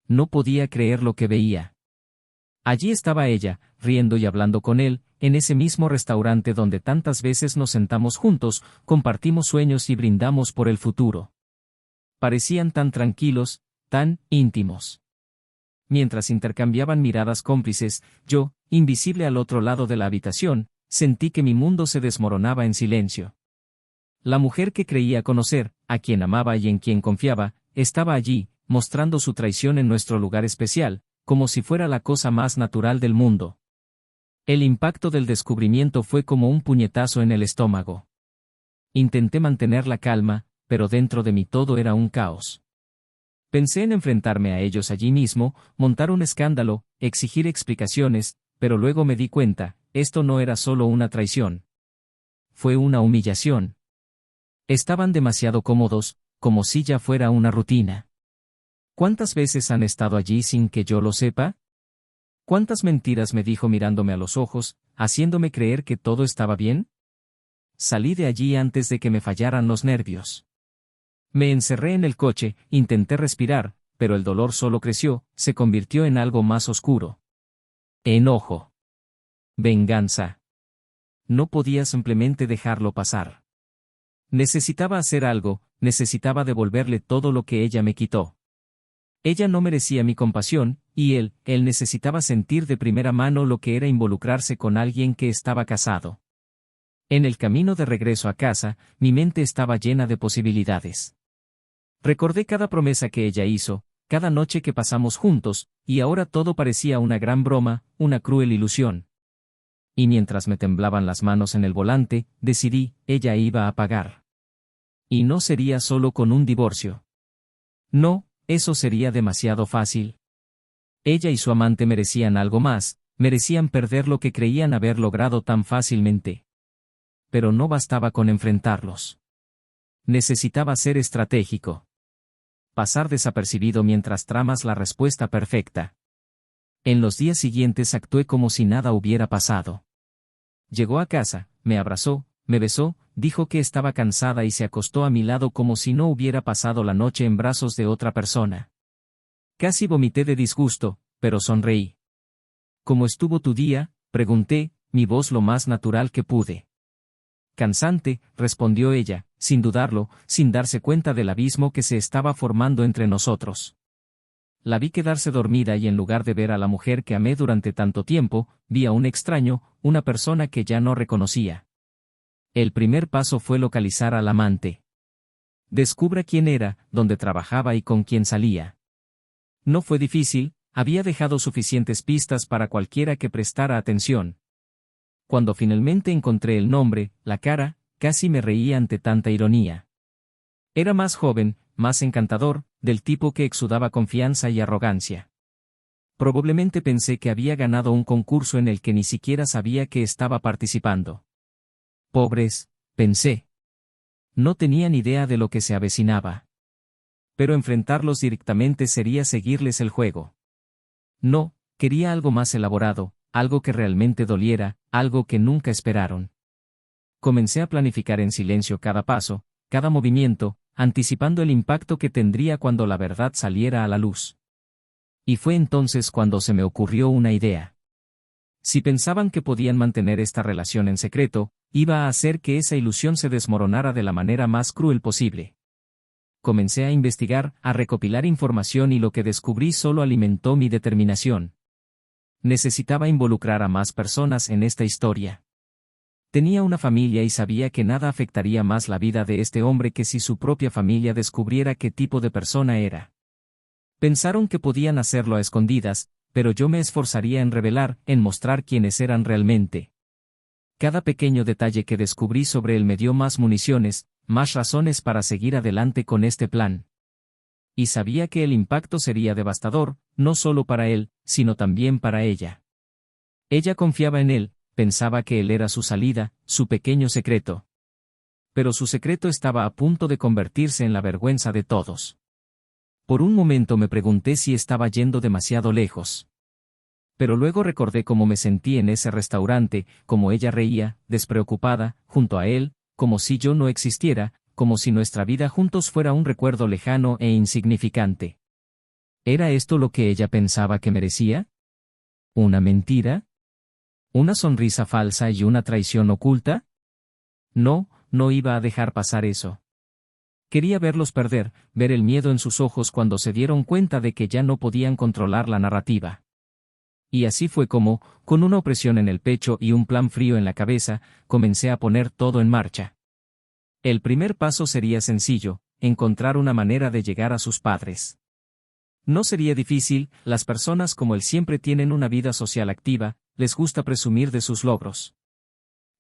No podía creer lo que veía. Allí estaba ella, riendo y hablando con él, en ese mismo restaurante donde tantas veces nos sentamos juntos, compartimos sueños y brindamos por el futuro. Parecían tan tranquilos, tan íntimos. Mientras intercambiaban miradas cómplices, yo, invisible al otro lado de la habitación, sentí que mi mundo se desmoronaba en silencio. La mujer que creía conocer, a quien amaba y en quien confiaba, estaba allí, mostrando su traición en nuestro lugar especial, como si fuera la cosa más natural del mundo. El impacto del descubrimiento fue como un puñetazo en el estómago. Intenté mantener la calma, pero dentro de mí todo era un caos. Pensé en enfrentarme a ellos allí mismo, montar un escándalo, exigir explicaciones, pero luego me di cuenta, esto no era solo una traición. Fue una humillación. Estaban demasiado cómodos, como si ya fuera una rutina. ¿Cuántas veces han estado allí sin que yo lo sepa? ¿Cuántas mentiras me dijo mirándome a los ojos, haciéndome creer que todo estaba bien? Salí de allí antes de que me fallaran los nervios. Me encerré en el coche, intenté respirar, pero el dolor solo creció, se convirtió en algo más oscuro. Enojo. Venganza. No podía simplemente dejarlo pasar. Necesitaba hacer algo, necesitaba devolverle todo lo que ella me quitó. Ella no merecía mi compasión, y él necesitaba sentir de primera mano lo que era involucrarse con alguien que estaba casado. En el camino de regreso a casa, mi mente estaba llena de posibilidades. Recordé cada promesa que ella hizo, cada noche que pasamos juntos, y ahora todo parecía una gran broma, una cruel ilusión. Y mientras me temblaban las manos en el volante, decidí, ella iba a pagar. Y no sería solo con un divorcio. No, eso sería demasiado fácil. Ella y su amante merecían algo más, merecían perder lo que creían haber logrado tan fácilmente. Pero no bastaba con enfrentarlos. Necesitaba ser estratégico. Pasar desapercibido mientras tramas la respuesta perfecta. En los días siguientes actué como si nada hubiera pasado. Llegó a casa, me abrazó, me besó, dijo que estaba cansada y se acostó a mi lado como si no hubiera pasado la noche en brazos de otra persona. Casi vomité de disgusto, pero sonreí. ¿Cómo estuvo tu día?, pregunté, mi voz lo más natural que pude. Cansante, respondió ella, sin dudarlo, sin darse cuenta del abismo que se estaba formando entre nosotros. La vi quedarse dormida y en lugar de ver a la mujer que amé durante tanto tiempo, vi a un extraño, una persona que ya no reconocía. El primer paso fue localizar al amante. Descubra quién era, dónde trabajaba y con quién salía. No fue difícil, había dejado suficientes pistas para cualquiera que prestara atención. Cuando finalmente encontré el nombre, la cara, casi me reí ante tanta ironía. Era más joven, más encantador, del tipo que exudaba confianza y arrogancia. Probablemente pensé que había ganado un concurso en el que ni siquiera sabía que estaba participando. Pobres, pensé. No tenían idea de lo que se avecinaba. Pero enfrentarlos directamente sería seguirles el juego. No, quería algo más elaborado, algo que realmente doliera, algo que nunca esperaron. Comencé a planificar en silencio cada paso, cada movimiento, anticipando el impacto que tendría cuando la verdad saliera a la luz. Y fue entonces cuando se me ocurrió una idea. Si pensaban que podían mantener esta relación en secreto, iba a hacer que esa ilusión se desmoronara de la manera más cruel posible. Comencé a investigar, a recopilar información y lo que descubrí solo alimentó mi determinación. Necesitaba involucrar a más personas en esta historia. Tenía una familia y sabía que nada afectaría más la vida de este hombre que si su propia familia descubriera qué tipo de persona era. Pensaron que podían hacerlo a escondidas, pero yo me esforzaría en revelar, en mostrar quiénes eran realmente. Cada pequeño detalle que descubrí sobre él me dio más municiones, más razones para seguir adelante con este plan. Y sabía que el impacto sería devastador, no solo para él, sino también para ella. Ella confiaba en él, pensaba que él era su salida, su pequeño secreto. Pero su secreto estaba a punto de convertirse en la vergüenza de todos. Por un momento me pregunté si estaba yendo demasiado lejos. Pero luego recordé cómo me sentí en ese restaurante, cómo ella reía, despreocupada, junto a él, como si yo no existiera, como si nuestra vida juntos fuera un recuerdo lejano e insignificante. ¿Era esto lo que ella pensaba que merecía? ¿Una mentira? ¿Una sonrisa falsa y una traición oculta? No, no iba a dejar pasar eso. Quería verlos perder, ver el miedo en sus ojos cuando se dieron cuenta de que ya no podían controlar la narrativa. Y así fue como, con una opresión en el pecho y un plan frío en la cabeza, comencé a poner todo en marcha. El primer paso sería sencillo, encontrar una manera de llegar a sus padres. No sería difícil, las personas como él siempre tienen una vida social activa, les gusta presumir de sus logros.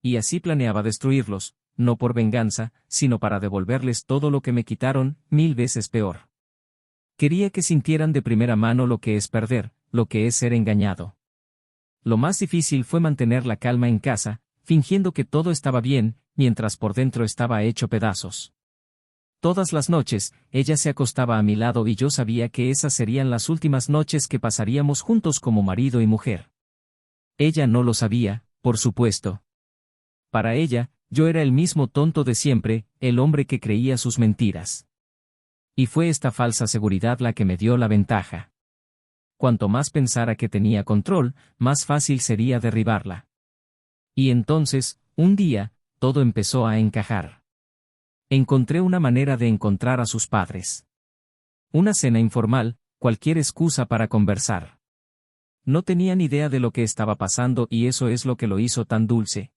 Y así planeaba destruirlos, no por venganza, sino para devolverles todo lo que me quitaron, 1000 veces peor. Quería que sintieran de primera mano lo que es perder, lo que es ser engañado. Lo más difícil fue mantener la calma en casa, fingiendo que todo estaba bien, mientras por dentro estaba hecho pedazos. Todas las noches, ella se acostaba a mi lado y yo sabía que esas serían las últimas noches que pasaríamos juntos como marido y mujer. Ella no lo sabía, por supuesto. Para ella, yo era el mismo tonto de siempre, el hombre que creía sus mentiras. Y fue esta falsa seguridad la que me dio la ventaja. Cuanto más pensara que tenía control, más fácil sería derribarla. Y entonces, un día, todo empezó a encajar. Encontré una manera de encontrar a sus padres. Una cena informal, cualquier excusa para conversar. No tenían idea de lo que estaba pasando y eso es lo que lo hizo tan dulce.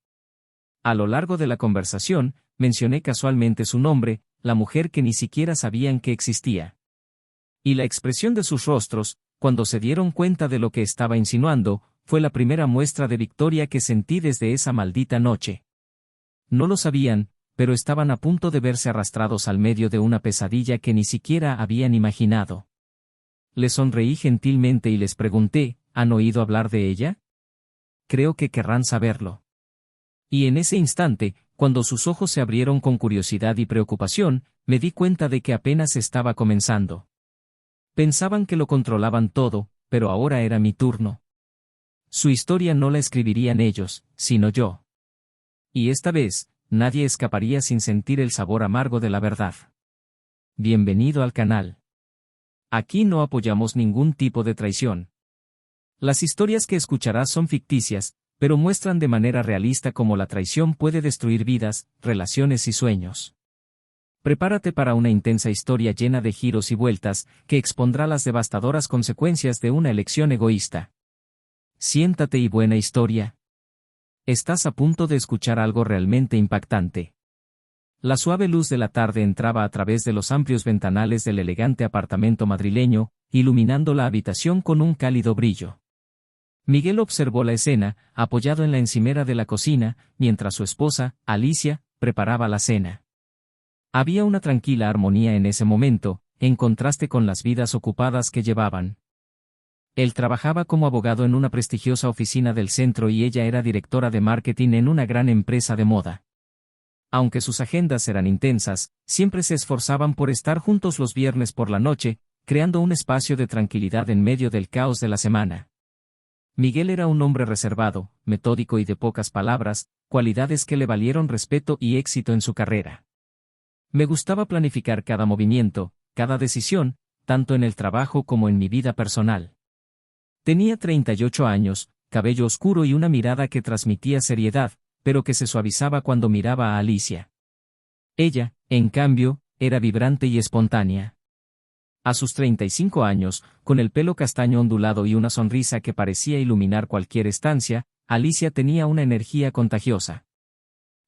A lo largo de la conversación, mencioné casualmente su nombre, la mujer que ni siquiera sabían que existía. Y la expresión de sus rostros, cuando se dieron cuenta de lo que estaba insinuando, fue la primera muestra de victoria que sentí desde esa maldita noche. No lo sabían, pero estaban a punto de verse arrastrados al medio de una pesadilla que ni siquiera habían imaginado. Les sonreí gentilmente y les pregunté, ¿han oído hablar de ella? Creo que querrán saberlo. Y en ese instante, cuando sus ojos se abrieron con curiosidad y preocupación, me di cuenta de que apenas estaba comenzando. Pensaban que lo controlaban todo, pero ahora era mi turno. Su historia no la escribirían ellos, sino yo. Y esta vez, nadie escaparía sin sentir el sabor amargo de la verdad. Bienvenido al canal. Aquí no apoyamos ningún tipo de traición. Las historias que escucharás son ficticias, pero muestran de manera realista cómo la traición puede destruir vidas, relaciones y sueños. Prepárate para una intensa historia llena de giros y vueltas, que expondrá las devastadoras consecuencias de una elección egoísta. Siéntate y buena historia. Estás a punto de escuchar algo realmente impactante. La suave luz de la tarde entraba a través de los amplios ventanales del elegante apartamento madrileño, iluminando la habitación con un cálido brillo. Miguel observó la escena, apoyado en la encimera de la cocina, mientras su esposa, Alicia, preparaba la cena. Había una tranquila armonía en ese momento, en contraste con las vidas ocupadas que llevaban. Él trabajaba como abogado en una prestigiosa oficina del centro y ella era directora de marketing en una gran empresa de moda. Aunque sus agendas eran intensas, siempre se esforzaban por estar juntos los viernes por la noche, creando un espacio de tranquilidad en medio del caos de la semana. Miguel era un hombre reservado, metódico y de pocas palabras, cualidades que le valieron respeto y éxito en su carrera. Me gustaba planificar cada movimiento, cada decisión, tanto en el trabajo como en mi vida personal. Tenía 38 años, cabello oscuro y una mirada que transmitía seriedad, pero que se suavizaba cuando miraba a Alicia. Ella, en cambio, era vibrante y espontánea. A sus 35 años, con el pelo castaño ondulado y una sonrisa que parecía iluminar cualquier estancia, Alicia tenía una energía contagiosa.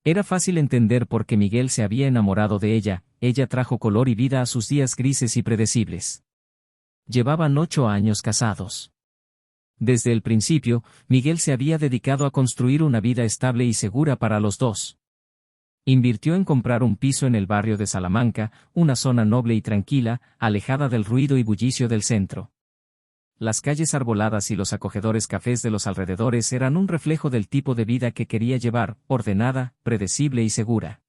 Era fácil entender por qué Miguel se había enamorado de ella, ella trajo color y vida a sus días grises y predecibles. Llevaban 8 años casados. Desde el principio, Miguel se había dedicado a construir una vida estable y segura para los dos. Invirtió en comprar un piso en el barrio de Salamanca, una zona noble y tranquila, alejada del ruido y bullicio del centro. Las calles arboladas y los acogedores cafés de los alrededores eran un reflejo del tipo de vida que quería llevar, ordenada, predecible y segura.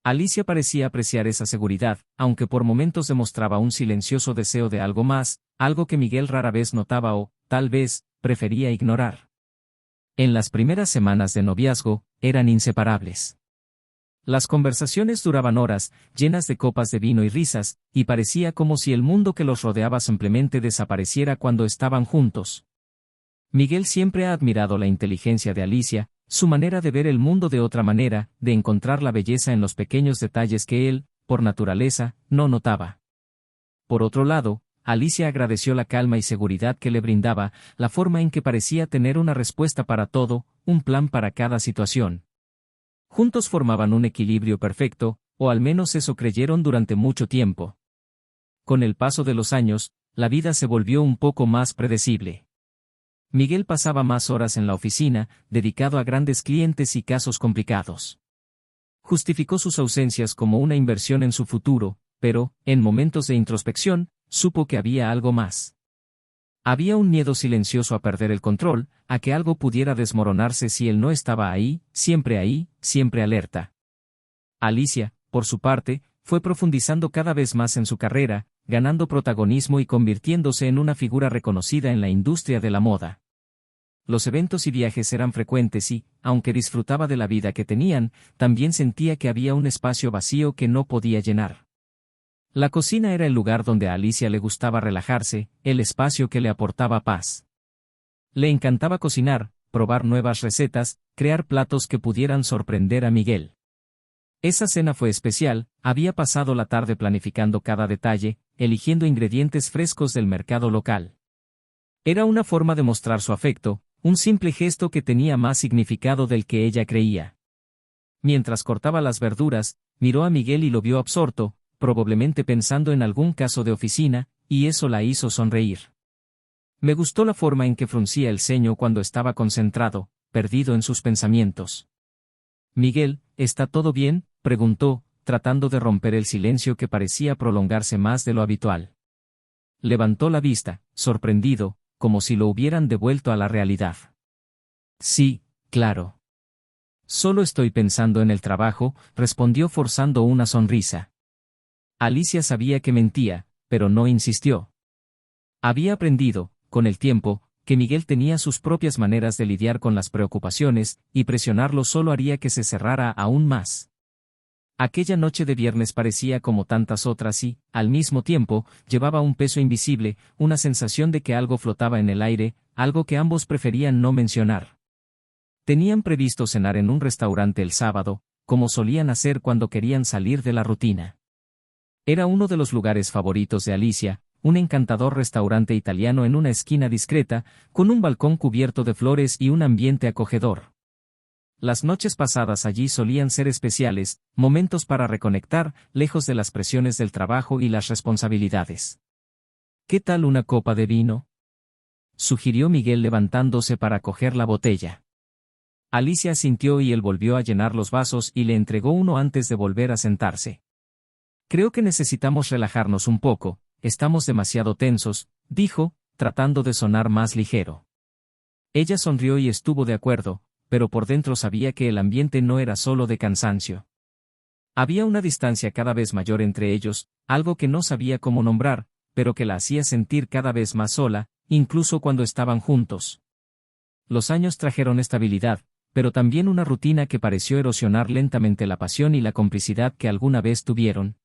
Alicia parecía apreciar esa seguridad, aunque por momentos demostraba un silencioso deseo de algo más, algo que Miguel rara vez notaba o, tal vez, prefería ignorar. En las primeras semanas de noviazgo, eran inseparables. Las conversaciones duraban horas, llenas de copas de vino y risas, y parecía como si el mundo que los rodeaba simplemente desapareciera cuando estaban juntos. Miguel siempre ha admirado la inteligencia de Alicia, su manera de ver el mundo de otra manera, de encontrar la belleza en los pequeños detalles que él, por naturaleza, no notaba. Por otro lado, Alicia agradeció la calma y seguridad que le brindaba, la forma en que parecía tener una respuesta para todo, un plan para cada situación. Juntos formaban un equilibrio perfecto, o al menos eso creyeron durante mucho tiempo. Con el paso de los años, la vida se volvió un poco más predecible. Miguel pasaba más horas en la oficina, dedicado a grandes clientes y casos complicados. Justificó sus ausencias como una inversión en su futuro, pero, en momentos de introspección, supo que había algo más. Había un miedo silencioso a perder el control, a que algo pudiera desmoronarse si él no estaba ahí, siempre alerta. Alicia, por su parte, fue profundizando cada vez más en su carrera, ganando protagonismo y convirtiéndose en una figura reconocida en la industria de la moda. Los eventos y viajes eran frecuentes y, aunque disfrutaba de la vida que tenían, también sentía que había un espacio vacío que no podía llenar. La cocina era el lugar donde a Alicia le gustaba relajarse, el espacio que le aportaba paz. Le encantaba cocinar, probar nuevas recetas, crear platos que pudieran sorprender a Miguel. Esa cena fue especial, había pasado la tarde planificando cada detalle, eligiendo ingredientes frescos del mercado local. Era una forma de mostrar su afecto, un simple gesto que tenía más significado del que ella creía. Mientras cortaba las verduras, miró a Miguel y lo vio absorto, probablemente pensando en algún caso de oficina, y eso la hizo sonreír. Me gustó la forma en que fruncía el ceño cuando estaba concentrado, perdido en sus pensamientos. Miguel, ¿está todo bien?, preguntó, tratando de romper el silencio que parecía prolongarse más de lo habitual. Levantó la vista, sorprendido, como si lo hubieran devuelto a la realidad. Sí, claro. Solo estoy pensando en el trabajo, respondió forzando una sonrisa. Alicia sabía que mentía, pero no insistió. Había aprendido, con el tiempo, que Miguel tenía sus propias maneras de lidiar con las preocupaciones, y presionarlo solo haría que se cerrara aún más. Aquella noche de viernes parecía como tantas otras y, al mismo tiempo, llevaba un peso invisible, una sensación de que algo flotaba en el aire, algo que ambos preferían no mencionar. Tenían previsto cenar en un restaurante el sábado, como solían hacer cuando querían salir de la rutina. Era uno de los lugares favoritos de Alicia, un encantador restaurante italiano en una esquina discreta, con un balcón cubierto de flores y un ambiente acogedor. Las noches pasadas allí solían ser especiales, momentos para reconectar, lejos de las presiones del trabajo y las responsabilidades. ¿Qué tal una copa de vino?, sugirió Miguel levantándose para coger la botella. Alicia asintió y él volvió a llenar los vasos y le entregó uno antes de volver a sentarse. Creo que necesitamos relajarnos un poco, estamos demasiado tensos, dijo, tratando de sonar más ligero. Ella sonrió y estuvo de acuerdo, pero por dentro sabía que el ambiente no era solo de cansancio. Había una distancia cada vez mayor entre ellos, algo que no sabía cómo nombrar, pero que la hacía sentir cada vez más sola, incluso cuando estaban juntos. Los años trajeron estabilidad, pero también una rutina que pareció erosionar lentamente la pasión y la complicidad que alguna vez tuvieron.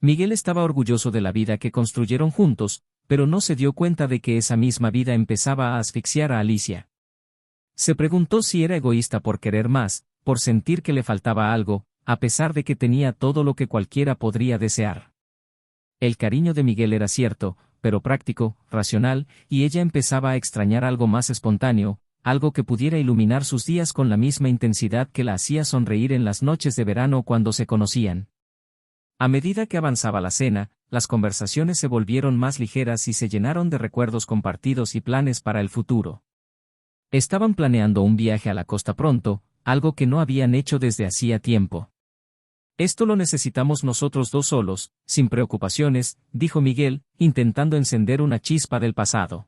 Miguel estaba orgulloso de la vida que construyeron juntos, pero no se dio cuenta de que esa misma vida empezaba a asfixiar a Alicia. Se preguntó si era egoísta por querer más, por sentir que le faltaba algo, a pesar de que tenía todo lo que cualquiera podría desear. El cariño de Miguel era cierto, pero práctico, racional, y ella empezaba a extrañar algo más espontáneo, algo que pudiera iluminar sus días con la misma intensidad que la hacía sonreír en las noches de verano cuando se conocían. A medida que avanzaba la cena, las conversaciones se volvieron más ligeras y se llenaron de recuerdos compartidos y planes para el futuro. Estaban planeando un viaje a la costa pronto, algo que no habían hecho desde hacía tiempo. Esto lo necesitamos nosotros dos solos, sin preocupaciones, dijo Miguel, intentando encender una chispa del pasado.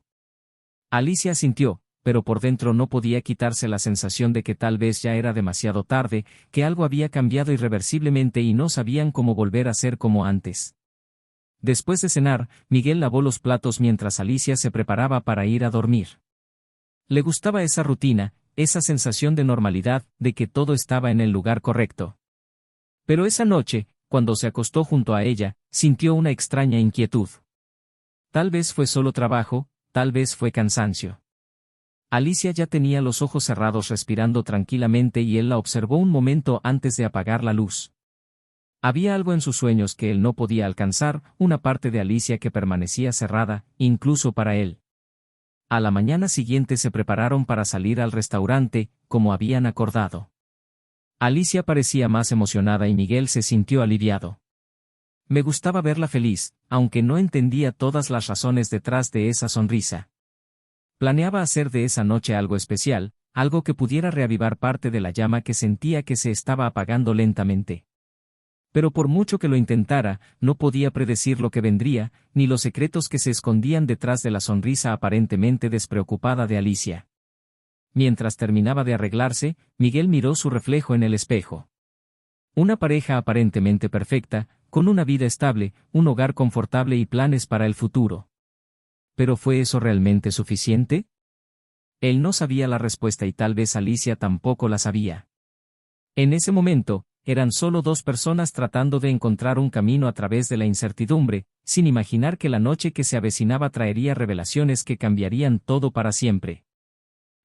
Alicia asintió, pero por dentro no podía quitarse la sensación de que tal vez ya era demasiado tarde, que algo había cambiado irreversiblemente y no sabían cómo volver a ser como antes. Después de cenar, Miguel lavó los platos mientras Alicia se preparaba para ir a dormir. Le gustaba esa rutina, esa sensación de normalidad, de que todo estaba en el lugar correcto. Pero esa noche, cuando se acostó junto a ella, sintió una extraña inquietud. Tal vez fue solo trabajo, tal vez fue cansancio. Alicia ya tenía los ojos cerrados respirando tranquilamente y él la observó un momento antes de apagar la luz. Había algo en sus sueños que él no podía alcanzar, una parte de Alicia que permanecía cerrada, incluso para él. A la mañana siguiente se prepararon para salir al restaurante, como habían acordado. Alicia parecía más emocionada y Miguel se sintió aliviado. Me gustaba verla feliz, aunque no entendía todas las razones detrás de esa sonrisa. Planeaba hacer de esa noche algo especial, algo que pudiera reavivar parte de la llama que sentía que se estaba apagando lentamente. Pero por mucho que lo intentara, no podía predecir lo que vendría, ni los secretos que se escondían detrás de la sonrisa aparentemente despreocupada de Alicia. Mientras terminaba de arreglarse, Miguel miró su reflejo en el espejo. Una pareja aparentemente perfecta, con una vida estable, un hogar confortable y planes para el futuro. ¿Pero fue eso realmente suficiente? Él no sabía la respuesta y tal vez Alicia tampoco la sabía. En ese momento, eran solo dos personas tratando de encontrar un camino a través de la incertidumbre, sin imaginar que la noche que se avecinaba traería revelaciones que cambiarían todo para siempre.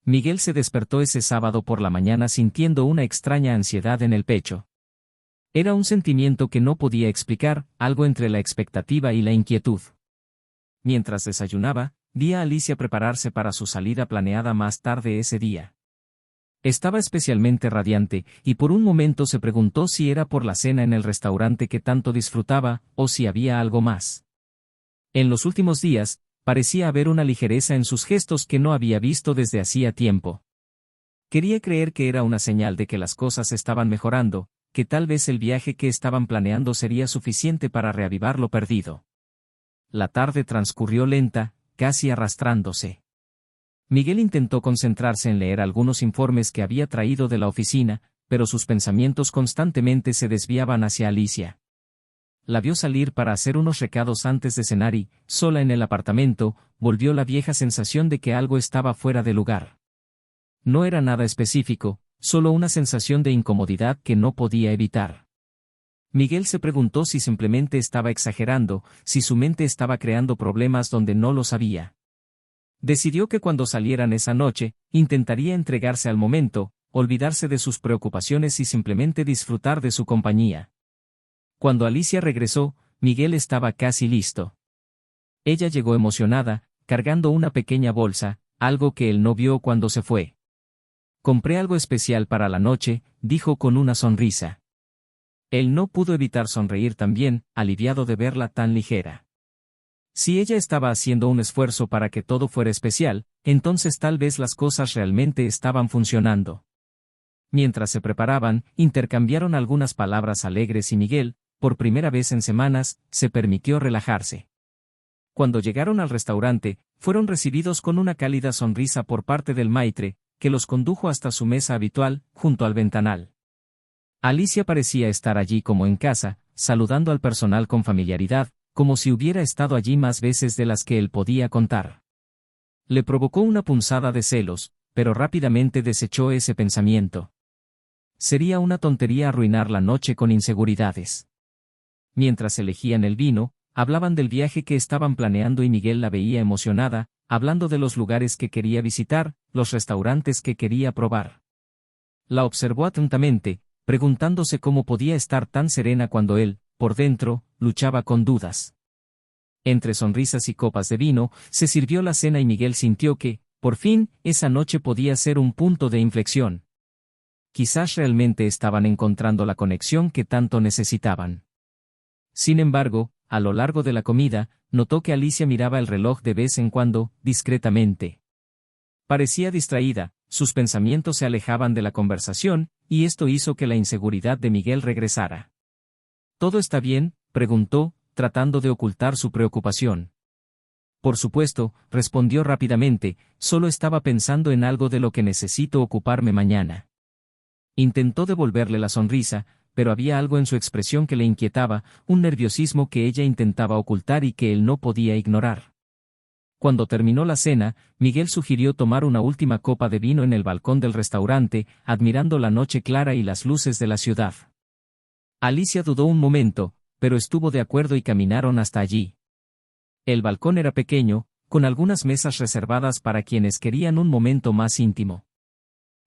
Miguel se despertó ese sábado por la mañana sintiendo una extraña ansiedad en el pecho. Era un sentimiento que no podía explicar, algo entre la expectativa y la inquietud. Mientras desayunaba, vi a Alicia prepararse para su salida planeada más tarde ese día. Estaba especialmente radiante, y por un momento se preguntó si era por la cena en el restaurante que tanto disfrutaba, o si había algo más. En los últimos días, parecía haber una ligereza en sus gestos que no había visto desde hacía tiempo. Quería creer que era una señal de que las cosas estaban mejorando, que tal vez el viaje que estaban planeando sería suficiente para reavivar lo perdido. La tarde transcurrió lenta, casi arrastrándose. Miguel intentó concentrarse en leer algunos informes que había traído de la oficina, pero sus pensamientos constantemente se desviaban hacia Alicia. La vio salir para hacer unos recados antes de cenar y, sola en el apartamento, volvió la vieja sensación de que algo estaba fuera de lugar. No era nada específico, solo una sensación de incomodidad que no podía evitar. Miguel se preguntó si simplemente estaba exagerando, si su mente estaba creando problemas donde no lo sabía. Decidió que cuando salieran esa noche, intentaría entregarse al momento, olvidarse de sus preocupaciones y simplemente disfrutar de su compañía. Cuando Alicia regresó, Miguel estaba casi listo. Ella llegó emocionada, cargando una pequeña bolsa, algo que él no vio cuando se fue. Compré algo especial para la noche, dijo con una sonrisa. Él no pudo evitar sonreír también, aliviado de verla tan ligera. Si ella estaba haciendo un esfuerzo para que todo fuera especial, entonces tal vez las cosas realmente estaban funcionando. Mientras se preparaban, intercambiaron algunas palabras alegres y Miguel, por primera vez en semanas, se permitió relajarse. Cuando llegaron al restaurante, fueron recibidos con una cálida sonrisa por parte del maitre, que los condujo hasta su mesa habitual, junto al ventanal. Alicia parecía estar allí como en casa, saludando al personal con familiaridad, como si hubiera estado allí más veces de las que él podía contar. Le provocó una punzada de celos, pero rápidamente desechó ese pensamiento. Sería una tontería arruinar la noche con inseguridades. Mientras elegían el vino, hablaban del viaje que estaban planeando y Miguel la veía emocionada, hablando de los lugares que quería visitar, los restaurantes que quería probar. La observó atentamente, preguntándose cómo podía estar tan serena cuando él, por dentro, luchaba con dudas. Entre sonrisas y copas de vino, se sirvió la cena y Miguel sintió que, por fin, esa noche podía ser un punto de inflexión. Quizás realmente estaban encontrando la conexión que tanto necesitaban. Sin embargo, a lo largo de la comida, notó que Alicia miraba el reloj de vez en cuando, discretamente. Parecía distraída, sus pensamientos se alejaban de la conversación, y esto hizo que la inseguridad de Miguel regresara. ¿Todo está bien?, preguntó, tratando de ocultar su preocupación. Por supuesto, respondió rápidamente, solo estaba pensando en algo de lo que necesito ocuparme mañana. Intentó devolverle la sonrisa, pero había algo en su expresión que le inquietaba, un nerviosismo que ella intentaba ocultar y que él no podía ignorar. Cuando terminó la cena, Miguel sugirió tomar una última copa de vino en el balcón del restaurante, admirando la noche clara y las luces de la ciudad. Alicia dudó un momento, pero estuvo de acuerdo y caminaron hasta allí. El balcón era pequeño, con algunas mesas reservadas para quienes querían un momento más íntimo.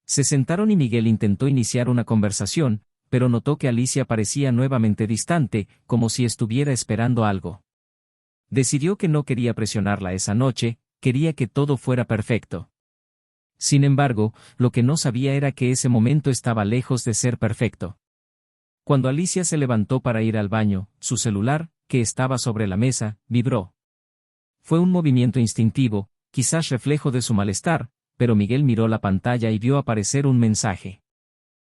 Se sentaron y Miguel intentó iniciar una conversación, pero notó que Alicia parecía nuevamente distante, como si estuviera esperando algo. Decidió que no quería presionarla esa noche, quería que todo fuera perfecto. Sin embargo, lo que no sabía era que ese momento estaba lejos de ser perfecto. Cuando Alicia se levantó para ir al baño, su celular, que estaba sobre la mesa, vibró. Fue un movimiento instintivo, quizás reflejo de su malestar, pero Miguel miró la pantalla y vio aparecer un mensaje.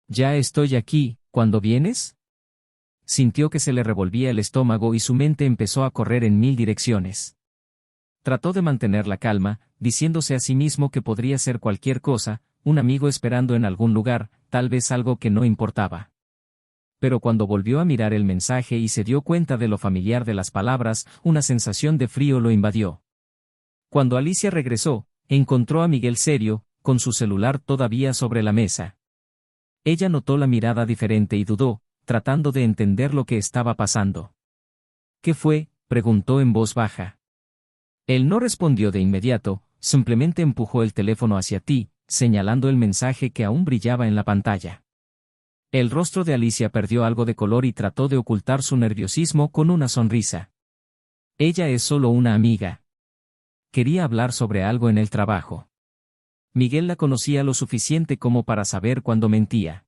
«Ya estoy aquí, ¿cuándo vienes?». Sintió que se le revolvía el estómago y su mente empezó a correr en 1000 direcciones. Trató de mantener la calma, diciéndose a sí mismo que podría ser cualquier cosa, un amigo esperando en algún lugar, tal vez algo que no importaba. Pero cuando volvió a mirar el mensaje y se dio cuenta de lo familiar de las palabras, una sensación de frío lo invadió. Cuando Alicia regresó, encontró a Miguel serio, con su celular todavía sobre la mesa. Ella notó la mirada diferente y dudó, tratando de entender lo que estaba pasando. «¿Qué fue?», preguntó en voz baja. Él no respondió de inmediato, simplemente empujó el teléfono hacia ti, señalando el mensaje que aún brillaba en la pantalla. El rostro de Alicia perdió algo de color y trató de ocultar su nerviosismo con una sonrisa. Ella es solo una amiga. Quería hablar sobre algo en el trabajo. Miguel la conocía lo suficiente como para saber cuándo mentía.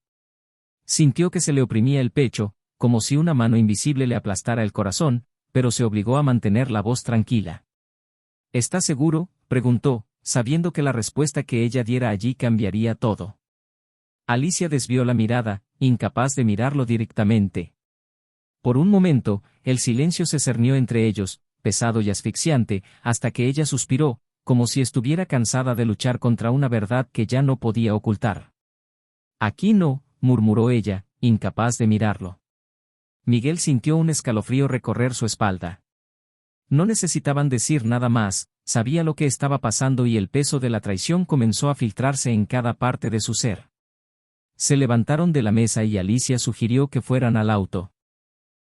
Sintió que se le oprimía el pecho, como si una mano invisible le aplastara el corazón, pero se obligó a mantener la voz tranquila. «¿Estás seguro?», preguntó, sabiendo que la respuesta que ella diera allí cambiaría todo. Alicia desvió la mirada, incapaz de mirarlo directamente. Por un momento, el silencio se cernió entre ellos, pesado y asfixiante, hasta que ella suspiró, como si estuviera cansada de luchar contra una verdad que ya no podía ocultar. «Aquí no», murmuró ella, incapaz de mirarlo. Miguel sintió un escalofrío recorrer su espalda. No necesitaban decir nada más, sabía lo que estaba pasando y el peso de la traición comenzó a filtrarse en cada parte de su ser. Se levantaron de la mesa y Alicia sugirió que fueran al auto.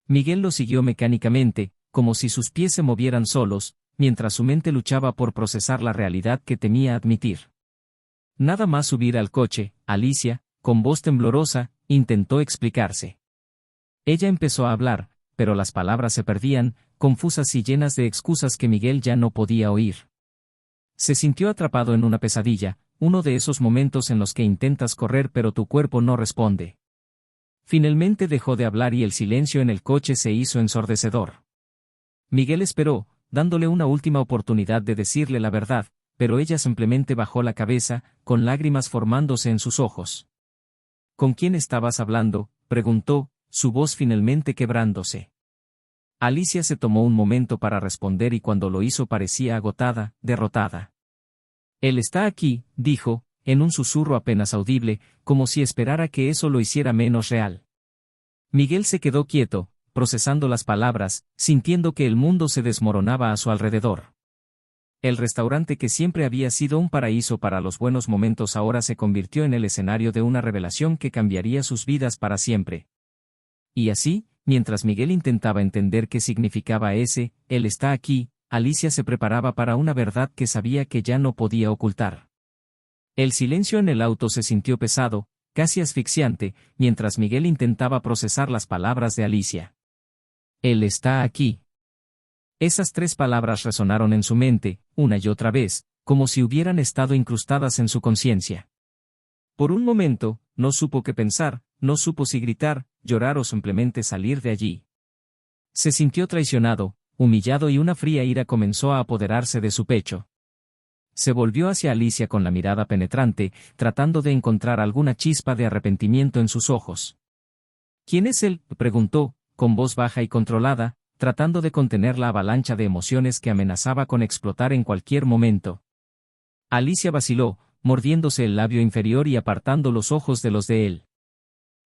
Miguel lo siguió mecánicamente, como si sus pies se movieran solos, mientras su mente luchaba por procesar la realidad que temía admitir. Nada más subir al coche, Alicia, con voz temblorosa, intentó explicarse. Ella empezó a hablar, pero las palabras se perdían, confusas y llenas de excusas que Miguel ya no podía oír. Se sintió atrapado en una pesadilla, uno de esos momentos en los que intentas correr pero tu cuerpo no responde. Finalmente dejó de hablar y el silencio en el coche se hizo ensordecedor. Miguel esperó, dándole una última oportunidad de decirle la verdad, pero ella simplemente bajó la cabeza, con lágrimas formándose en sus ojos. «¿Con quién estabas hablando?», preguntó, su voz finalmente quebrándose. Alicia se tomó un momento para responder y cuando lo hizo parecía agotada, derrotada. «Él está aquí», dijo, en un susurro apenas audible, como si esperara que eso lo hiciera menos real. Miguel se quedó quieto, procesando las palabras, sintiendo que el mundo se desmoronaba a su alrededor. El restaurante que siempre había sido un paraíso para los buenos momentos ahora se convirtió en el escenario de una revelación que cambiaría sus vidas para siempre. Y así, mientras Miguel intentaba entender qué significaba ese, «él está aquí», Alicia se preparaba para una verdad que sabía que ya no podía ocultar. El silencio en el auto se sintió pesado, casi asfixiante, mientras Miguel intentaba procesar las palabras de Alicia. «Él está aquí». Esas 3 palabras resonaron en su mente, una y otra vez, como si hubieran estado incrustadas en su conciencia. Por un momento, no supo qué pensar, no supo si gritar, llorar o simplemente salir de allí. Se sintió traicionado, humillado y una fría ira comenzó a apoderarse de su pecho. Se volvió hacia Alicia con la mirada penetrante, tratando de encontrar alguna chispa de arrepentimiento en sus ojos. «¿Quién es él?», preguntó, con voz baja y controlada, tratando de contener la avalancha de emociones que amenazaba con explotar en cualquier momento. Alicia vaciló, mordiéndose el labio inferior y apartando los ojos de los de él.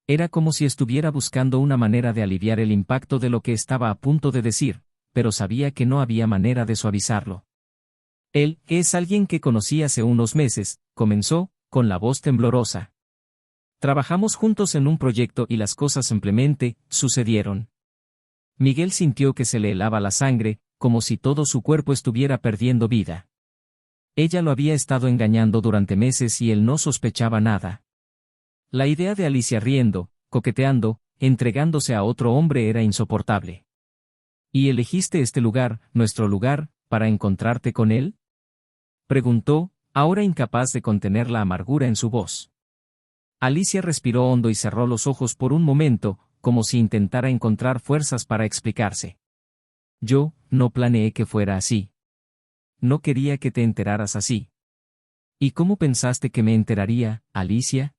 Era como si estuviera buscando una manera de aliviar el impacto de lo que estaba a punto de decir, pero sabía que no había manera de suavizarlo. «Él es alguien que conocí hace unos meses», comenzó, con la voz temblorosa. Trabajamos juntos en un proyecto y las cosas simplemente sucedieron. Miguel sintió que se le helaba la sangre, como si todo su cuerpo estuviera perdiendo vida. Ella lo había estado engañando durante meses y él no sospechaba nada. La idea de Alicia riendo, coqueteando, entregándose a otro hombre era insoportable. ¿Y elegiste este lugar, nuestro lugar, para encontrarte con él? Preguntó, ahora incapaz de contener la amargura en su voz. Alicia respiró hondo y cerró los ojos por un momento, como si intentara encontrar fuerzas para explicarse. Yo no planeé que fuera así. No quería que te enteraras así. ¿Y cómo pensaste que me enteraría, Alicia?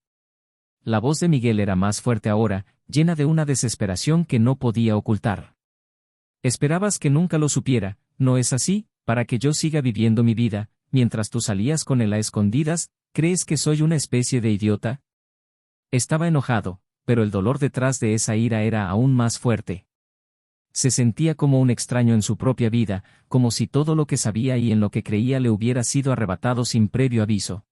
La voz de Miguel era más fuerte ahora, llena de una desesperación que no podía ocultar. Esperabas que nunca lo supiera, ¿no es así? Para que yo siga viviendo mi vida, mientras tú salías con él a escondidas, ¿crees que soy una especie de idiota? Estaba enojado, pero el dolor detrás de esa ira era aún más fuerte. Se sentía como un extraño en su propia vida, como si todo lo que sabía y en lo que creía le hubiera sido arrebatado sin previo aviso.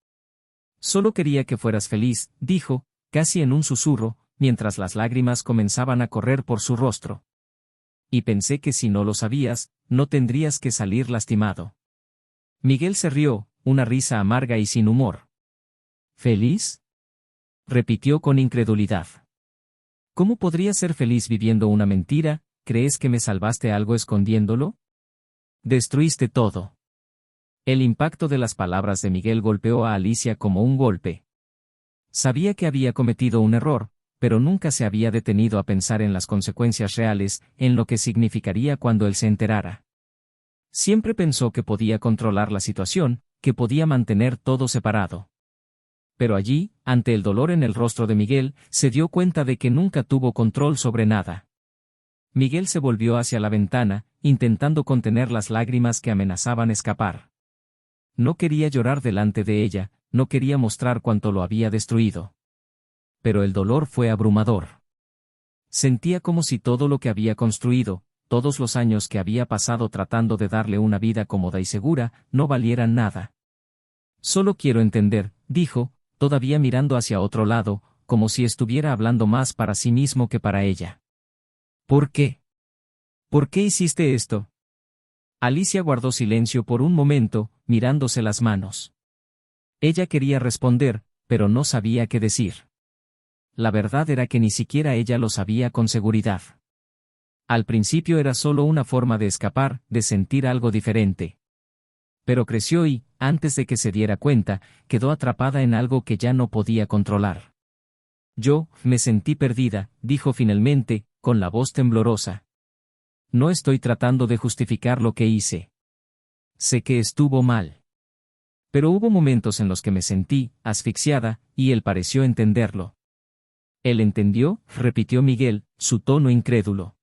Solo quería que fueras feliz, dijo, casi en un susurro, mientras las lágrimas comenzaban a correr por su rostro. Y pensé que si no lo sabías, no tendrías que salir lastimado. Miguel se rió, una risa amarga y sin humor. ¿Feliz? Repitió con incredulidad. ¿Cómo podría ser feliz viviendo una mentira? ¿Crees que me salvaste algo escondiéndolo? Destruiste todo. El impacto de las palabras de Miguel golpeó a Alicia como un golpe. Sabía que había cometido un error, pero nunca se había detenido a pensar en las consecuencias reales, en lo que significaría cuando él se enterara. Siempre pensó que podía controlar la situación, que podía mantener todo separado. Pero allí, ante el dolor en el rostro de Miguel, se dio cuenta de que nunca tuvo control sobre nada. Miguel se volvió hacia la ventana, intentando contener las lágrimas que amenazaban escapar. No quería llorar delante de ella, no quería mostrar cuánto lo había destruido. Pero el dolor fue abrumador. Sentía como si todo lo que había construido, todos los años que había pasado tratando de darle una vida cómoda y segura, no valieran nada. Solo quiero entender, dijo, todavía mirando hacia otro lado, como si estuviera hablando más para sí mismo que para ella. ¿Por qué? ¿Por qué hiciste esto? Alicia guardó silencio por un momento, mirándose las manos. Ella quería responder, pero no sabía qué decir. La verdad era que ni siquiera ella lo sabía con seguridad. Al principio era solo una forma de escapar, de sentir algo diferente. Pero creció y, antes de que se diera cuenta, quedó atrapada en algo que ya no podía controlar. Yo me sentí perdida, dijo finalmente, con la voz temblorosa. No estoy tratando de justificar lo que hice. Sé que estuvo mal. Pero hubo momentos en los que me sentí asfixiada, y él pareció entenderlo. ¿Él entendió?, repitió Miguel, su tono incrédulo.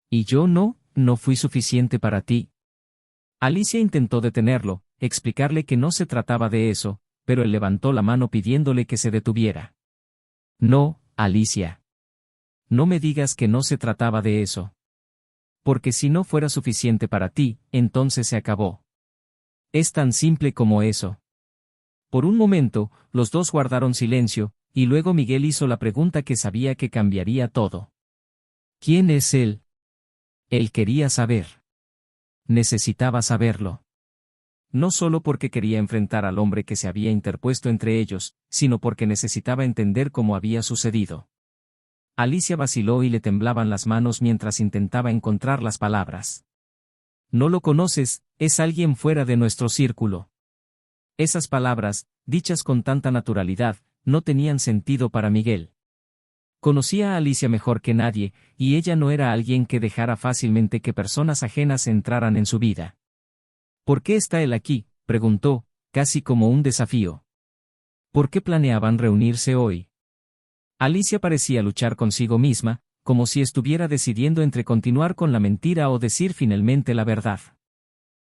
¿Y yo no fui suficiente para ti? Alicia intentó detenerlo, explicarle que no se trataba de eso, pero él levantó la mano pidiéndole que se detuviera. No, Alicia. No me digas que no se trataba de eso. Porque si no fuera suficiente para ti, entonces se acabó. Es tan simple como eso. Por un momento, los dos guardaron silencio, y luego Miguel hizo la pregunta que sabía que cambiaría todo. ¿Quién es él? Él quería saber. Necesitaba saberlo. No solo porque quería enfrentar al hombre que se había interpuesto entre ellos, sino porque necesitaba entender cómo había sucedido. Alicia vaciló y le temblaban las manos mientras intentaba encontrar las palabras. No lo conoces, es alguien fuera de nuestro círculo. Esas palabras, dichas con tanta naturalidad, no tenían sentido para Miguel. Conocía a Alicia mejor que nadie, y ella no era alguien que dejara fácilmente que personas ajenas entraran en su vida. ¿Por qué está él aquí?, preguntó, casi como un desafío. ¿Por qué planeaban reunirse hoy? Alicia parecía luchar consigo misma, como si estuviera decidiendo entre continuar con la mentira o decir finalmente la verdad.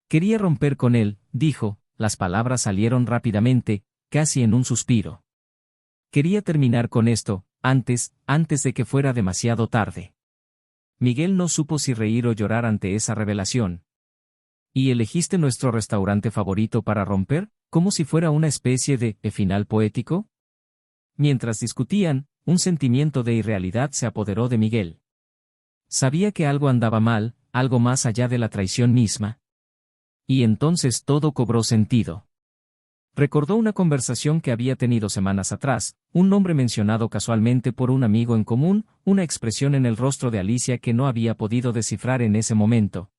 Quería romper con él, dijo, las palabras salieron rápidamente, casi en un suspiro. Quería terminar con esto, antes de que fuera demasiado tarde. Miguel no supo si reír o llorar ante esa revelación. ¿Y elegiste nuestro restaurante favorito para romper, como si fuera una especie de final poético? mientras discutían, un sentimiento de irrealidad se apoderó de Miguel. Sabía que algo andaba mal, algo más allá de la traición misma. Y entonces todo cobró sentido. Recordó una conversación que había tenido semanas atrás, un nombre mencionado casualmente por un amigo en común, una expresión en el rostro de Alicia que no había podido descifrar en ese momento.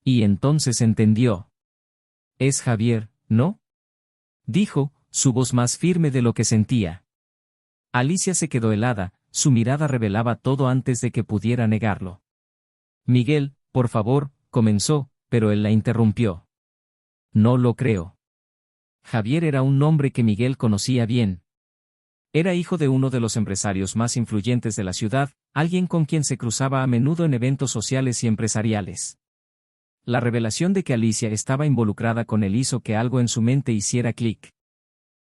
Y entonces entendió. «Es Javier, ¿no?», dijo, su voz más firme de lo que sentía. Alicia se quedó helada, su mirada revelaba todo antes de que pudiera negarlo. «Miguel, por favor», comenzó, pero él la interrumpió. «No lo creo». Javier era un nombre que Miguel conocía bien. Era hijo de uno de los empresarios más influyentes de la ciudad, alguien con quien se cruzaba a menudo en eventos sociales y empresariales. La revelación de que Alicia estaba involucrada con él hizo que algo en su mente hiciera clic.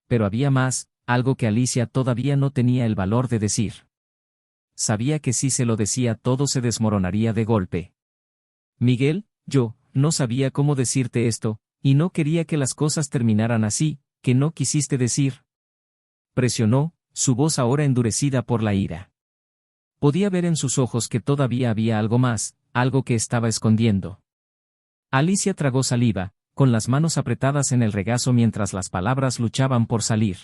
Pero había más, algo que Alicia todavía no tenía el valor de decir. Sabía que si se lo decía todo se desmoronaría de golpe. «Miguel, yo no sabía cómo decirte esto, y no quería que las cosas terminaran así, ¿qué no quisiste decir?», presionó, su voz ahora endurecida por la ira. Podía ver en sus ojos que todavía había algo más, algo que estaba escondiendo. Alicia tragó saliva, con las manos apretadas en el regazo mientras las palabras luchaban por salir.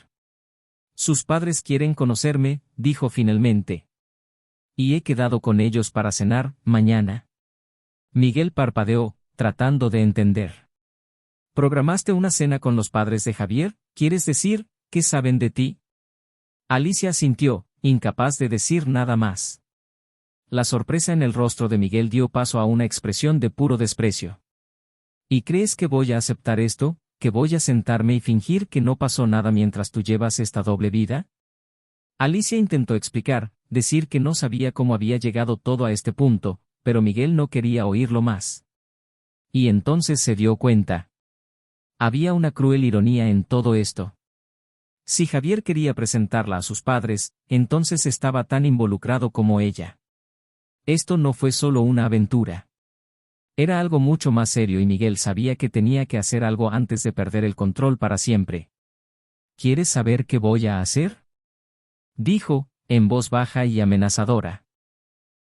«Sus padres quieren conocerme», dijo finalmente. «Y he quedado con ellos para cenar, mañana». Miguel parpadeó, tratando de entender. «¿Programaste una cena con los padres de Javier? ¿Quieres decir, qué saben de ti?». Alicia asintió, incapaz de decir nada más. La sorpresa en el rostro de Miguel dio paso a una expresión de puro desprecio. «¿Y crees que voy a aceptar esto, que voy a sentarme y fingir que no pasó nada mientras tú llevas esta doble vida?». Alicia intentó explicar, decir que no sabía cómo había llegado todo a este punto, pero Miguel no quería oírlo más. Y entonces se dio cuenta. Había una cruel ironía en todo esto. Si Javier quería presentarla a sus padres, entonces estaba tan involucrado como ella. Esto no fue solo una aventura. Era algo mucho más serio y Miguel sabía que tenía que hacer algo antes de perder el control para siempre. «¿Quieres saber qué voy a hacer?», dijo, en voz baja y amenazadora.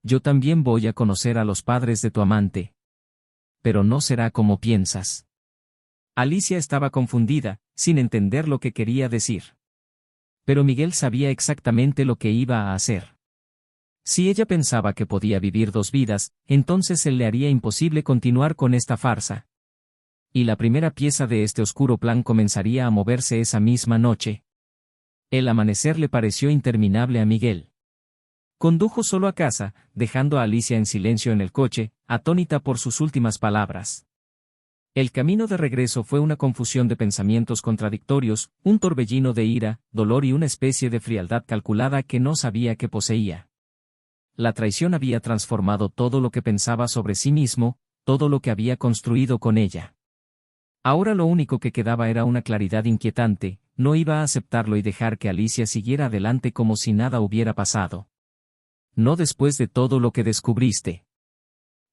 «Yo también voy a conocer a los padres de tu amante. Pero no será como piensas». Alicia estaba confundida, sin entender lo que quería decir. Pero Miguel sabía exactamente lo que iba a hacer. Si ella pensaba que podía vivir dos vidas, entonces él le haría imposible continuar con esta farsa. Y la primera pieza de este oscuro plan comenzaría a moverse esa misma noche. El amanecer le pareció interminable a Miguel. Condujo solo a casa, dejando a Alicia en silencio en el coche, atónita por sus últimas palabras. El camino de regreso fue una confusión de pensamientos contradictorios, un torbellino de ira, dolor y una especie de frialdad calculada que no sabía que poseía. La traición había transformado todo lo que pensaba sobre sí mismo, todo lo que había construido con ella. Ahora lo único que quedaba era una claridad inquietante, no iba a aceptarlo y dejar que Alicia siguiera adelante como si nada hubiera pasado. «No después de todo lo que descubriste».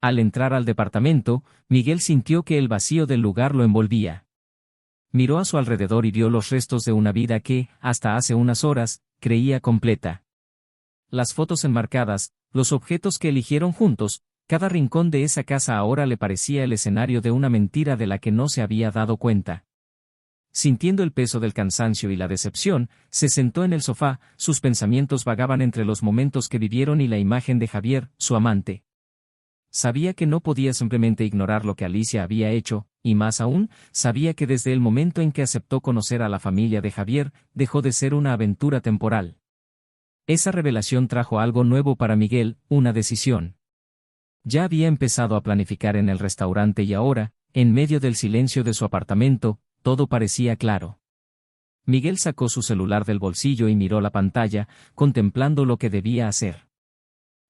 Al entrar al departamento, Miguel sintió que el vacío del lugar lo envolvía. Miró a su alrededor y vio los restos de una vida que, hasta hace unas horas, creía completa. Las fotos enmarcadas, los objetos que eligieron juntos, cada rincón de esa casa ahora le parecía el escenario de una mentira de la que no se había dado cuenta. Sintiendo el peso del cansancio y la decepción, se sentó en el sofá, sus pensamientos vagaban entre los momentos que vivieron y la imagen de Javier, su amante. Sabía que no podía simplemente ignorar lo que Alicia había hecho, y más aún, sabía que desde el momento en que aceptó conocer a la familia de Javier, dejó de ser una aventura temporal. Esa revelación trajo algo nuevo para Miguel, una decisión. Ya había empezado a planificar en el restaurante y ahora, en medio del silencio de su apartamento, todo parecía claro. Miguel sacó su celular del bolsillo y miró la pantalla, contemplando lo que debía hacer.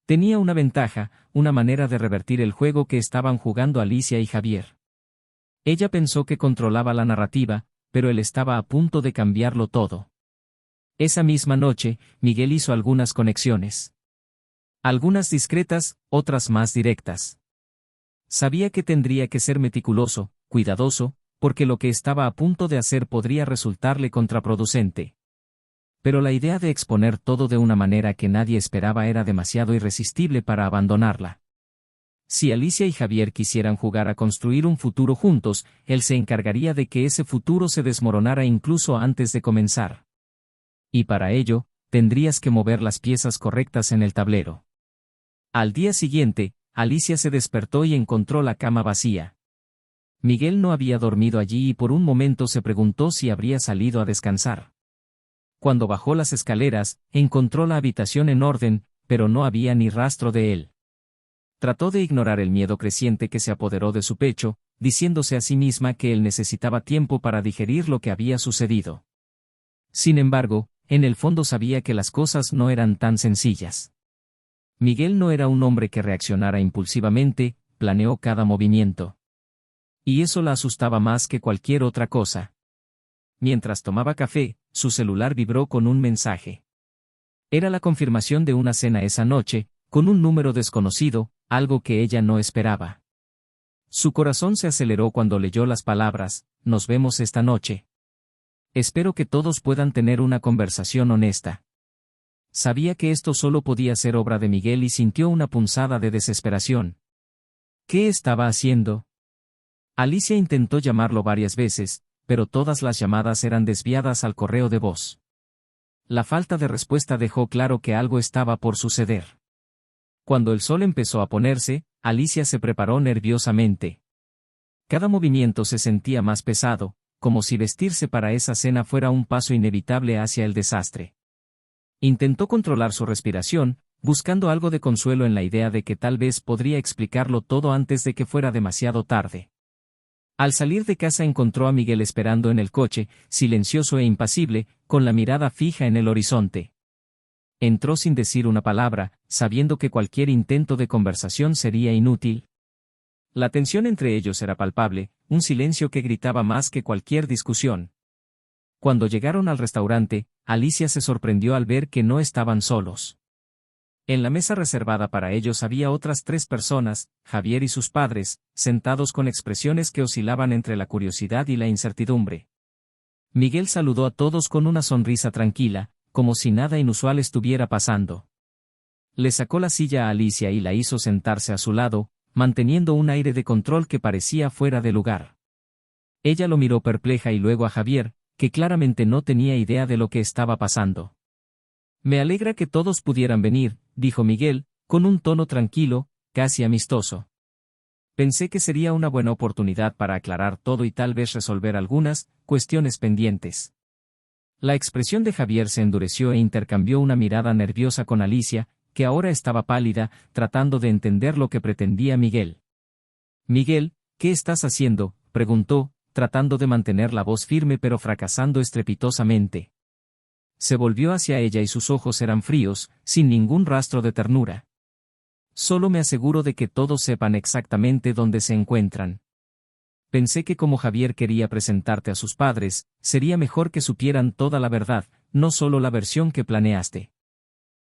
Tenía una ventaja, una manera de revertir el juego que estaban jugando Alicia y Javier. Ella pensó que controlaba la narrativa, pero él estaba a punto de cambiarlo todo. Esa misma noche, Miguel hizo algunas conexiones. Algunas discretas, otras más directas. Sabía que tendría que ser meticuloso, cuidadoso, porque lo que estaba a punto de hacer podría resultarle contraproducente. Pero la idea de exponer todo de una manera que nadie esperaba era demasiado irresistible para abandonarla. Si Alicia y Javier quisieran jugar a construir un futuro juntos, él se encargaría de que ese futuro se desmoronara incluso antes de comenzar. Y para ello, tendrías que mover las piezas correctas en el tablero. Al día siguiente, Alicia se despertó y encontró la cama vacía. Miguel no había dormido allí y por un momento se preguntó si habría salido a descansar. Cuando bajó las escaleras, encontró la habitación en orden, pero no había ni rastro de él. Trató de ignorar el miedo creciente que se apoderó de su pecho, diciéndose a sí misma que él necesitaba tiempo para digerir lo que había sucedido. Sin embargo, en el fondo sabía que las cosas no eran tan sencillas. Miguel no era un hombre que reaccionara impulsivamente, planeó cada movimiento. Y eso la asustaba más que cualquier otra cosa. Mientras tomaba café, su celular vibró con un mensaje. Era la confirmación de una cena esa noche, con un número desconocido, algo que ella no esperaba. Su corazón se aceleró cuando leyó las palabras, "Nos vemos esta noche. Espero que todos puedan tener una conversación honesta". Sabía que esto solo podía ser obra de Miguel y sintió una punzada de desesperación. ¿Qué estaba haciendo? Alicia intentó llamarlo varias veces, pero todas las llamadas eran desviadas al correo de voz. La falta de respuesta dejó claro que algo estaba por suceder. Cuando el sol empezó a ponerse, Alicia se preparó nerviosamente. Cada movimiento se sentía más pesado, como si vestirse para esa cena fuera un paso inevitable hacia el desastre. Intentó controlar su respiración, buscando algo de consuelo en la idea de que tal vez podría explicarlo todo antes de que fuera demasiado tarde. Al salir de casa encontró a Miguel esperando en el coche, silencioso e impasible, con la mirada fija en el horizonte. Entró sin decir una palabra, sabiendo que cualquier intento de conversación sería inútil. La tensión entre ellos era palpable, un silencio que gritaba más que cualquier discusión. Cuando llegaron al restaurante, Alicia se sorprendió al ver que no estaban solos. En la mesa reservada para ellos había otras 3 personas, Javier y sus padres, sentados con expresiones que oscilaban entre la curiosidad y la incertidumbre. Miguel saludó a todos con una sonrisa tranquila, como si nada inusual estuviera pasando. Le sacó la silla a Alicia y la hizo sentarse a su lado, manteniendo un aire de control que parecía fuera de lugar. Ella lo miró perpleja y luego a Javier, que claramente no tenía idea de lo que estaba pasando. «Me alegra que todos pudieran venir», dijo Miguel, con un tono tranquilo, casi amistoso. «Pensé que sería una buena oportunidad para aclarar todo y tal vez resolver algunas cuestiones pendientes». La expresión de Javier se endureció e intercambió una mirada nerviosa con Alicia, que ahora estaba pálida, tratando de entender lo que pretendía Miguel. «Miguel, ¿qué estás haciendo?», preguntó, tratando de mantener la voz firme pero fracasando estrepitosamente. Se volvió hacia ella y sus ojos eran fríos, sin ningún rastro de ternura. «Solo me aseguro de que todos sepan exactamente dónde se encuentran. Pensé que como Javier quería presentarte a sus padres, sería mejor que supieran toda la verdad, no solo la versión que planeaste».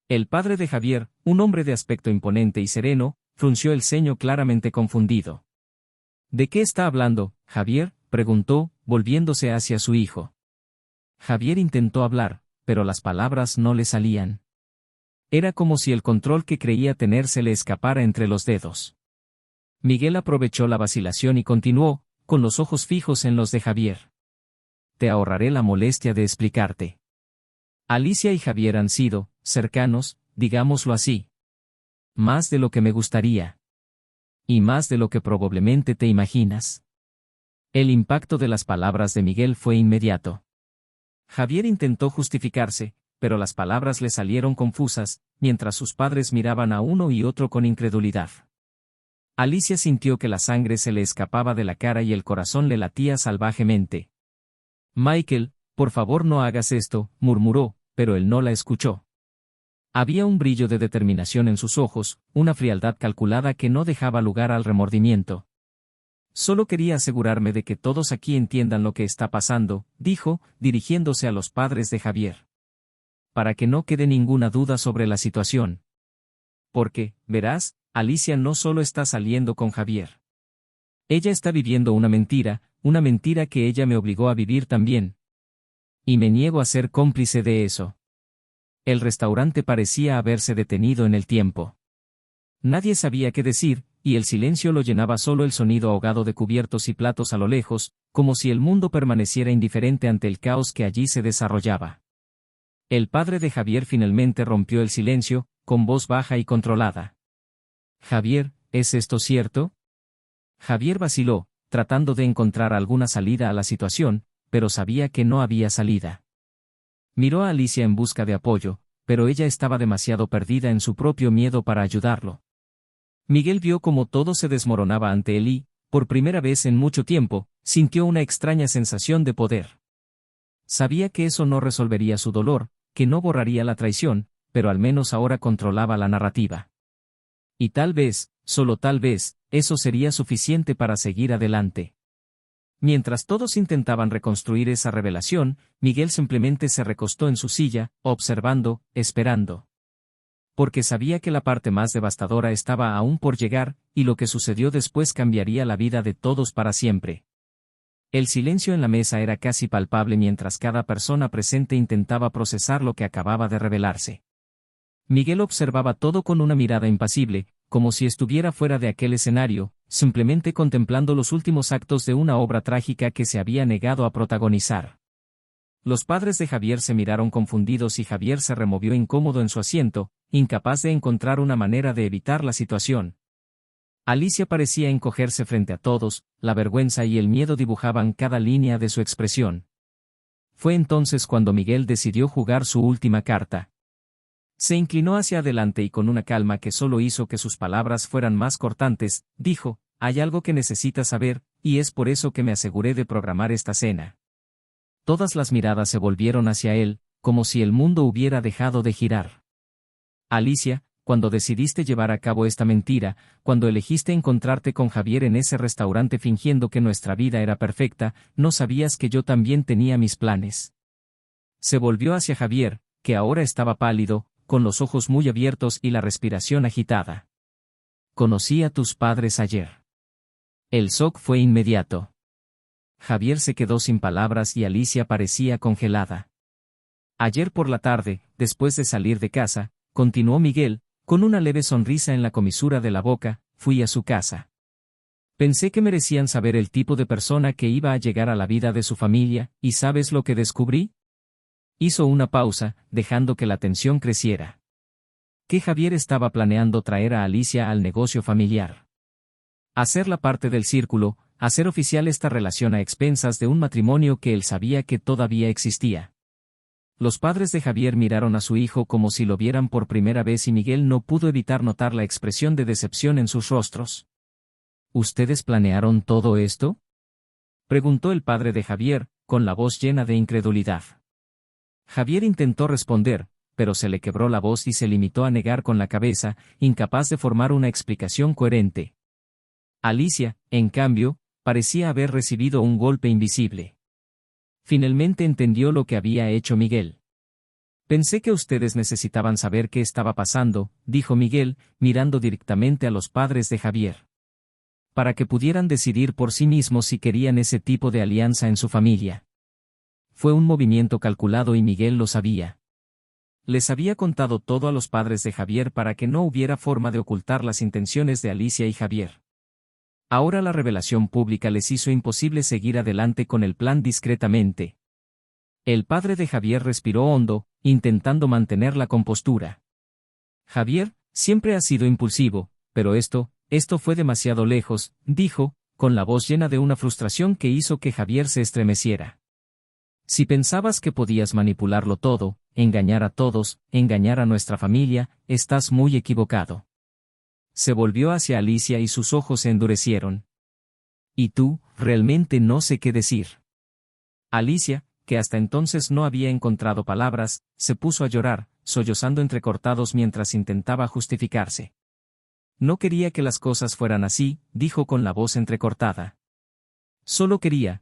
El padre de Javier, un hombre de aspecto imponente y sereno, frunció el ceño claramente confundido. «¿De qué está hablando, Javier?», preguntó, volviéndose hacia su hijo. Javier intentó hablar, pero las palabras no le salían. Era como si el control que creía tener se le escapara entre los dedos. Miguel aprovechó la vacilación y continuó, con los ojos fijos en los de Javier. «Te ahorraré la molestia de explicarte. Alicia y Javier han sido cercanos, digámoslo así. Más de lo que me gustaría. Y más de lo que probablemente te imaginas». El impacto de las palabras de Miguel fue inmediato. Javier intentó justificarse, pero las palabras le salieron confusas, mientras sus padres miraban a uno y otro con incredulidad. Alicia sintió que la sangre se le escapaba de la cara y el corazón le latía salvajemente. «Michael, por favor no hagas esto», murmuró, pero él no la escuchó. Había un brillo de determinación en sus ojos, una frialdad calculada que no dejaba lugar al remordimiento. «Solo quería asegurarme de que todos aquí entiendan lo que está pasando», dijo, dirigiéndose a los padres de Javier. «Para que no quede ninguna duda sobre la situación. Porque, verás, Alicia no solo está saliendo con Javier. Ella está viviendo una mentira que ella me obligó a vivir también. Y me niego a ser cómplice de eso». El restaurante parecía haberse detenido en el tiempo. Nadie sabía qué decir, y el silencio lo llenaba solo el sonido ahogado de cubiertos y platos a lo lejos, como si el mundo permaneciera indiferente ante el caos que allí se desarrollaba. El padre de Javier finalmente rompió el silencio, con voz baja y controlada. «Javier, ¿es esto cierto?» Javier vaciló, tratando de encontrar alguna salida a la situación, pero sabía que no había salida. Miró a Alicia en busca de apoyo, pero ella estaba demasiado perdida en su propio miedo para ayudarlo. Miguel vio cómo todo se desmoronaba ante él y, por primera vez en mucho tiempo, sintió una extraña sensación de poder. Sabía que eso no resolvería su dolor, que no borraría la traición, pero al menos ahora controlaba la narrativa. Y tal vez, solo tal vez, eso sería suficiente para seguir adelante. Mientras todos intentaban reconstruir esa revelación, Miguel simplemente se recostó en su silla, observando, esperando. Porque sabía que la parte más devastadora estaba aún por llegar, y lo que sucedió después cambiaría la vida de todos para siempre. El silencio en la mesa era casi palpable mientras cada persona presente intentaba procesar lo que acababa de revelarse. Miguel observaba todo con una mirada impasible, como si estuviera fuera de aquel escenario, simplemente contemplando los últimos actos de una obra trágica que se había negado a protagonizar. Los padres de Javier se miraron confundidos y Javier se removió incómodo en su asiento, incapaz de encontrar una manera de evitar la situación. Alicia parecía encogerse frente a todos, la vergüenza y el miedo dibujaban cada línea de su expresión. Fue entonces cuando Miguel decidió jugar su última carta. Se inclinó hacia adelante y con una calma que solo hizo que sus palabras fueran más cortantes, dijo: «Hay algo que necesitas saber, y es por eso que me aseguré de programar esta cena». Todas las miradas se volvieron hacia él, como si el mundo hubiera dejado de girar. «Alicia, cuando decidiste llevar a cabo esta mentira, cuando elegiste encontrarte con Javier en ese restaurante fingiendo que nuestra vida era perfecta, no sabías que yo también tenía mis planes». Se volvió hacia Javier, que ahora estaba pálido, con los ojos muy abiertos y la respiración agitada. «Conocí a tus padres ayer». El shock fue inmediato. Javier se quedó sin palabras y Alicia parecía congelada. «Ayer por la tarde, después de salir de casa», continuó Miguel, con una leve sonrisa en la comisura de la boca, «fui a su casa. Pensé que merecían saber el tipo de persona que iba a llegar a la vida de su familia, ¿y sabes lo que descubrí?». Hizo una pausa, dejando que la tensión creciera. Que Javier estaba planeando traer a Alicia al negocio familiar. Hacerla parte del círculo, hacer oficial esta relación a expensas de un matrimonio que él sabía que todavía existía. Los padres de Javier miraron a su hijo como si lo vieran por primera vez y Miguel no pudo evitar notar la expresión de decepción en sus rostros. «¿Ustedes planearon todo esto?», preguntó el padre de Javier, con la voz llena de incredulidad. Javier intentó responder, pero se le quebró la voz y se limitó a negar con la cabeza, incapaz de formar una explicación coherente. Alicia, en cambio, parecía haber recibido un golpe invisible. Finalmente entendió lo que había hecho Miguel. «Pensé que ustedes necesitaban saber qué estaba pasando», dijo Miguel, mirando directamente a los padres de Javier. «Para que pudieran decidir por sí mismos si querían ese tipo de alianza en su familia». Fue un movimiento calculado y Miguel lo sabía. Les había contado todo a los padres de Javier para que no hubiera forma de ocultar las intenciones de Alicia y Javier. Ahora la revelación pública les hizo imposible seguir adelante con el plan discretamente. El padre de Javier respiró hondo, intentando mantener la compostura. «Javier, siempre ha sido impulsivo, pero esto fue demasiado lejos», dijo, con la voz llena de una frustración que hizo que Javier se estremeciera. «Si pensabas que podías manipularlo todo, engañar a todos, engañar a nuestra familia, estás muy equivocado». Se volvió hacia Alicia y sus ojos se endurecieron. «¿Y tú?, realmente no sé qué decir». Alicia, que hasta entonces no había encontrado palabras, se puso a llorar, sollozando entrecortados mientras intentaba justificarse. «No quería que las cosas fueran así», dijo con la voz entrecortada. Solo quería,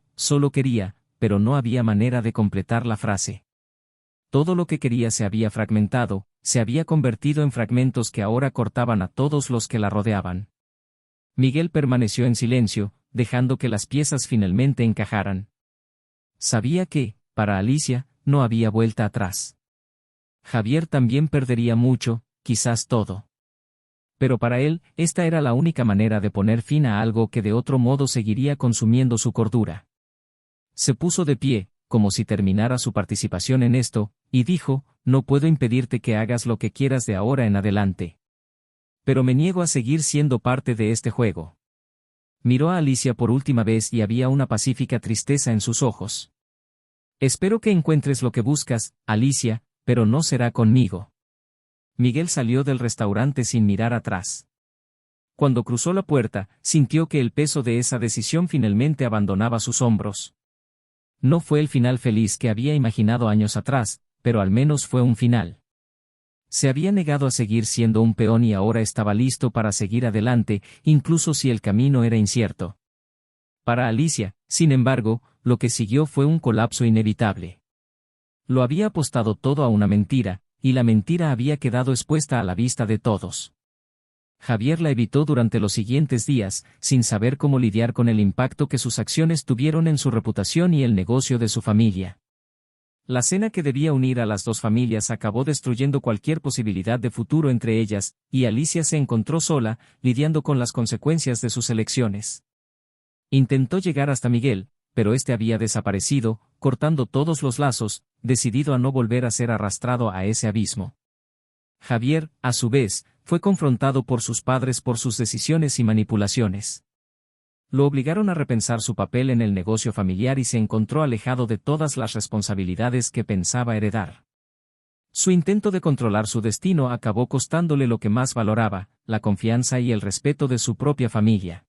pero no había manera de completar la frase. Todo lo que quería se había fragmentado, se había convertido en fragmentos que ahora cortaban a todos los que la rodeaban. Miguel permaneció en silencio, dejando que las piezas finalmente encajaran. Sabía que, para Alicia, no había vuelta atrás. Javier también perdería mucho, quizás todo. Pero para él, esta era la única manera de poner fin a algo que de otro modo seguiría consumiendo su cordura. Se puso de pie, como si terminara su participación en esto, y dijo, no puedo impedirte que hagas lo que quieras de ahora en adelante. Pero me niego a seguir siendo parte de este juego. Miró a Alicia por última vez y había una pacífica tristeza en sus ojos. Espero que encuentres lo que buscas, Alicia, pero no será conmigo. Miguel salió del restaurante sin mirar atrás. Cuando cruzó la puerta, sintió que el peso de esa decisión finalmente abandonaba sus hombros. No fue el final feliz que había imaginado años atrás, pero al menos fue un final. Se había negado a seguir siendo un peón y ahora estaba listo para seguir adelante, incluso si el camino era incierto. Para Alicia, sin embargo, lo que siguió fue un colapso inevitable. Lo había apostado todo a una mentira, y la mentira había quedado expuesta a la vista de todos. Javier la evitó durante los siguientes días, sin saber cómo lidiar con el impacto que sus acciones tuvieron en su reputación y el negocio de su familia. La cena que debía unir a las dos familias acabó destruyendo cualquier posibilidad de futuro entre ellas, y Alicia se encontró sola, lidiando con las consecuencias de sus elecciones. Intentó llegar hasta Miguel, pero este había desaparecido, cortando todos los lazos, decidido a no volver a ser arrastrado a ese abismo. Javier, a su vez, fue confrontado por sus padres por sus decisiones y manipulaciones. Lo obligaron a repensar su papel en el negocio familiar y se encontró alejado de todas las responsabilidades que pensaba heredar. Su intento de controlar su destino acabó costándole lo que más valoraba, la confianza y el respeto de su propia familia.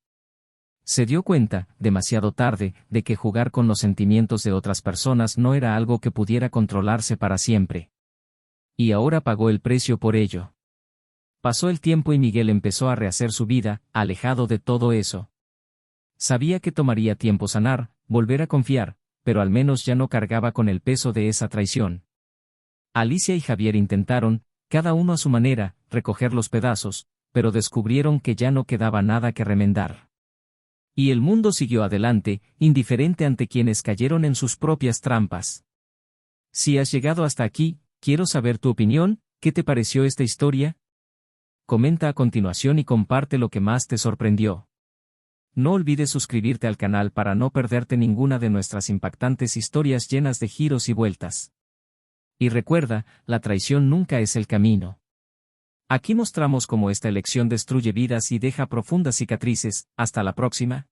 Se dio cuenta, demasiado tarde, de que jugar con los sentimientos de otras personas no era algo que pudiera controlarse para siempre. Y ahora pagó el precio por ello. Pasó el tiempo y Miguel empezó a rehacer su vida, alejado de todo eso. Sabía que tomaría tiempo sanar, volver a confiar, pero al menos ya no cargaba con el peso de esa traición. Alicia y Javier intentaron, cada uno a su manera, recoger los pedazos, pero descubrieron que ya no quedaba nada que remendar. Y el mundo siguió adelante, indiferente ante quienes cayeron en sus propias trampas. Si has llegado hasta aquí, quiero saber tu opinión, ¿qué te pareció esta historia? Comenta a continuación y comparte lo que más te sorprendió. No olvides suscribirte al canal para no perderte ninguna de nuestras impactantes historias llenas de giros y vueltas. Y recuerda, la traición nunca es el camino. Aquí mostramos cómo esta elección destruye vidas y deja profundas cicatrices. Hasta la próxima.